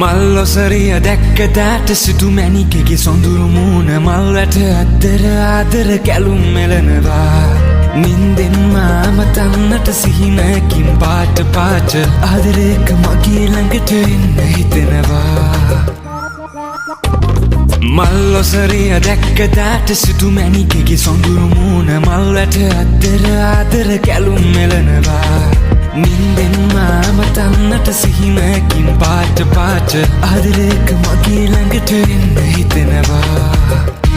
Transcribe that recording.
මල්ලොසරිය දැක්ක දෑට සිටු මැණිකෙගේ සොඳුරු මූණ මල්වැට අද්දර ආදර කැලුම් මෙලනවා නින්දෙන් මාම තන්නට සිහිනකින් පාට පාට ආදරේක මගේ ළඟට එන්න හිතෙනවා මල්ලොසරිය දැක්ක දෑට සිටු මැණිකෙගේ සොඳුරු මූණ මල්වැට අද්දර ආදර කැලුම් මෙලනවා නින්දෙන් මාම තන්නට සිහිනකින් පාට පාට ආදරේක මගේ ළඟට එන්න හිතෙනවා